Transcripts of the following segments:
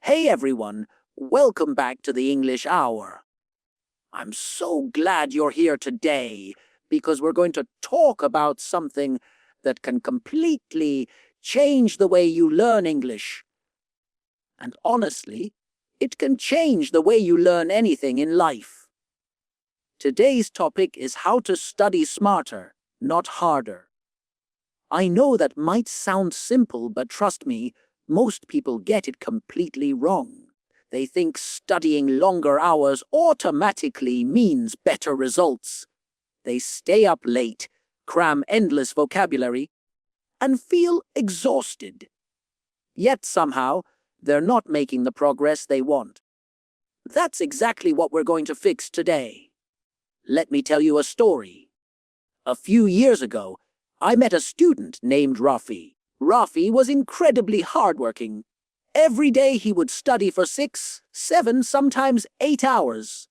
Hey everyone, welcome back to the English Hour. I'm so glad you're here today because we're going to talk about something that can completely change the way you learn English. And honestly, it can change the way you learn anything in life. Today's topic is how to study smarter, not harder. I know that might sound simple, but trust me, most people get it completely wrong. They think studying longer hours automatically means better results. They stay up late, cram endless vocabulary, and feel exhausted. Yet somehow, they're not making the progress they want. That's exactly what we're going to fix today. Let me tell you a story. A few years ago, I met a student named Rafi. Rafi was incredibly hardworking. Every day he would study for 6, 7, sometimes 8 hours.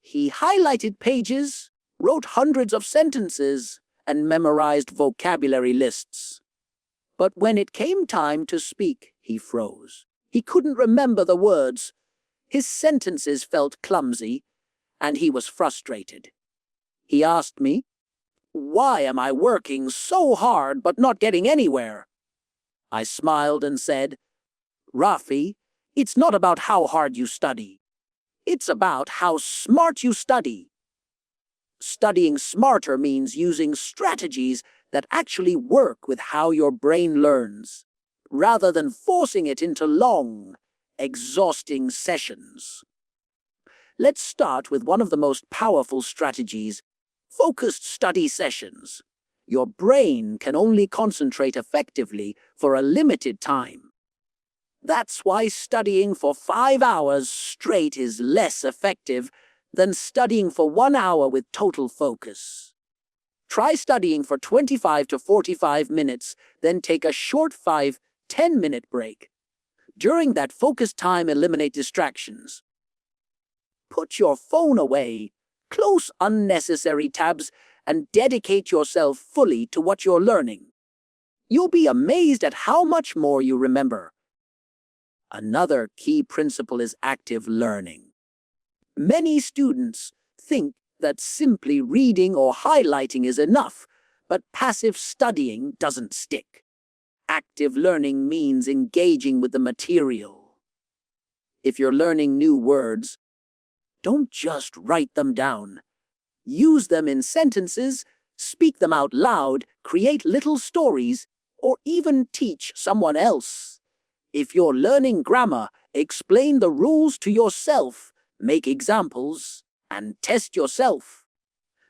He highlighted pages, wrote hundreds of sentences, and memorized vocabulary lists. But when it came time to speak, he froze. He couldn't remember the words. His sentences felt clumsy, and he was frustrated. He asked me, "Why am I working so hard but not getting anywhere?" I smiled and said, "Rafi, it's not about how hard you study. It's about how smart you study. Studying smarter means using strategies that actually work with how your brain learns, rather than forcing it into long, exhausting sessions." Let's start with one of the most powerful strategies: focused study sessions. Your brain can only concentrate effectively for a limited time. That's why studying for 5 hours straight is less effective than studying for 1 hour with total focus. Try studying for 25 to 45 minutes, then take a short 5-10 minute break. During that focused time, eliminate distractions. Put your phone away, close unnecessary tabs, and dedicate yourself fully to what you're learning. You'll be amazed at how much more you remember. Another key principle is active learning. Many students think that simply reading or highlighting is enough, but passive studying doesn't stick. Active learning means engaging with the material. If you're learning new words, don't just write them down. Use them in sentences, speak them out loud, create little stories, or even teach someone else. If you're learning grammar, explain the rules to yourself, make examples, and test yourself.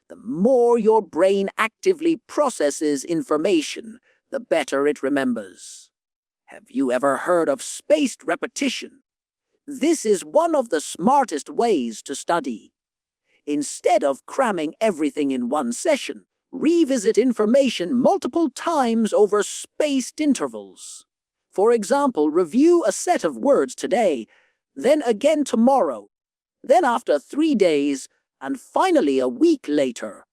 The more your brain actively processes information, the better it remembers. Have you ever heard of spaced repetition? This is one of the smartest ways to study. Instead of cramming everything in one session, revisit information multiple times over spaced intervals. For example, review a set of words today, then again tomorrow, then after 3 days, and finally a week later.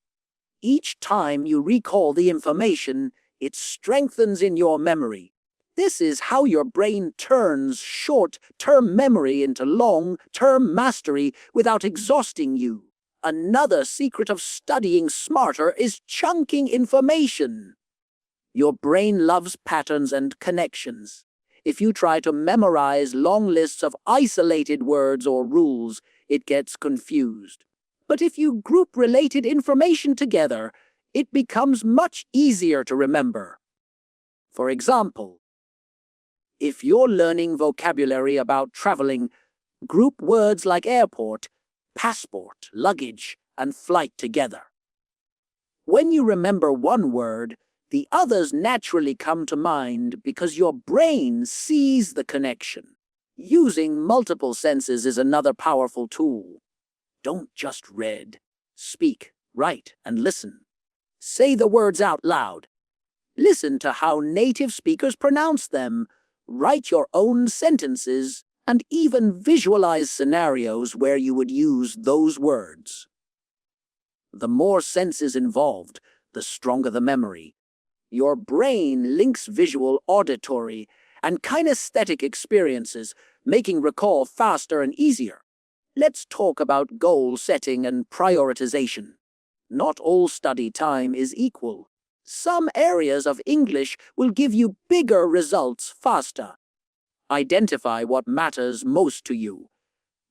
Each time you recall the information, it strengthens in your memory. This is how your brain turns short-term memory into long-term mastery without exhausting you. Another secret of studying smarter is chunking information. Your brain loves patterns and connections. If you try to memorize long lists of isolated words or rules, it gets confused. But if you group related information together, it becomes much easier to remember. For example, if you're learning vocabulary about traveling, group words like airport, passport, luggage, and flight together. When you remember one word, the others naturally come to mind because your brain sees the connection. Using multiple senses is another powerful tool. Don't just read. Speak, write, and listen. Say the words out loud. Listen to how native speakers pronounce them. Write your own sentences, and even visualize scenarios where you would use those words. The more senses involved, the stronger the memory. Your brain links visual, auditory, and kinesthetic experiences, making recall faster and easier. Let's talk about goal setting and prioritization. Not all study time is equal. Some areas of English will give you bigger results faster. Identify what matters most to you.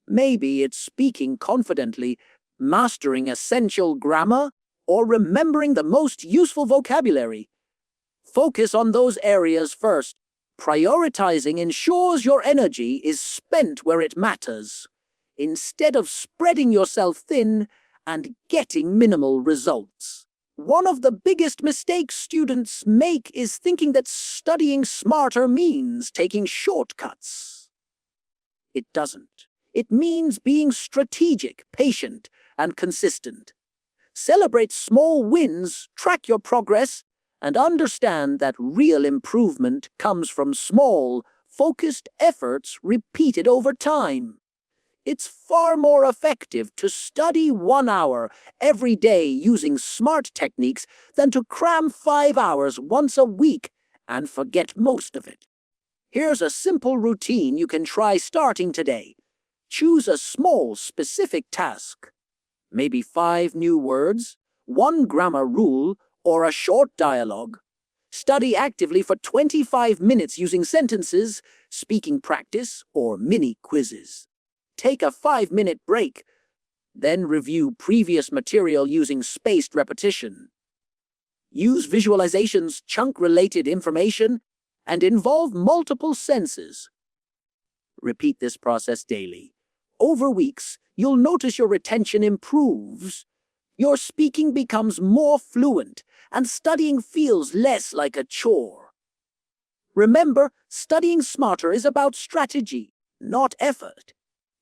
Maybe it's speaking confidently, mastering essential grammar, or remembering the most useful vocabulary. Focus on those areas first. Prioritizing ensures your energy is spent where it matters, instead of spreading yourself thin and getting minimal results. One of the biggest mistakes students make is thinking that studying smarter means taking shortcuts. It doesn't. It means being strategic, patient, and consistent. Celebrate small wins, track your progress, and understand that real improvement comes from small, focused efforts repeated over time. It's far more effective to study 1 hour every day using smart techniques than to cram 5 hours once a week and forget most of it. Here's a simple routine you can try starting today. Choose a small, specific task. Maybe 5 new words, 1 grammar rule, or a short dialogue. Study actively for 25 minutes using sentences, speaking practice, or mini quizzes. Take a 5-minute break, then review previous material using spaced repetition. Use visualizations, chunk-related information, and involve multiple senses. Repeat this process daily. Over weeks, you'll notice your retention improves. Your speaking becomes more fluent, and studying feels less like a chore. Remember, studying smarter is about strategy, not effort.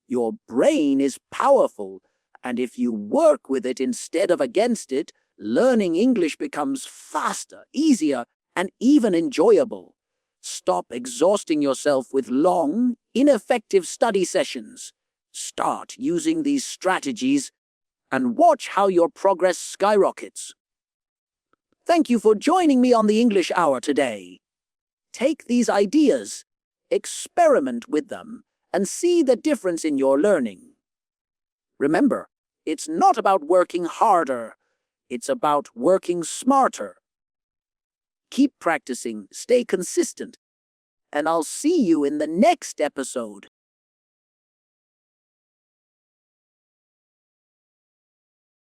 Your brain is powerful, and if you work with it instead of against it, learning English becomes faster, easier, and even enjoyable. Stop exhausting yourself with long, ineffective study sessions. Start using these strategies and watch how your progress skyrockets. Thank you for joining me on the English Hour today. Take these ideas, experiment with them, and see the difference in your learning. Remember, it's not about working harder, it's about working smarter. Keep practicing, stay consistent, and I'll see you in the next episode.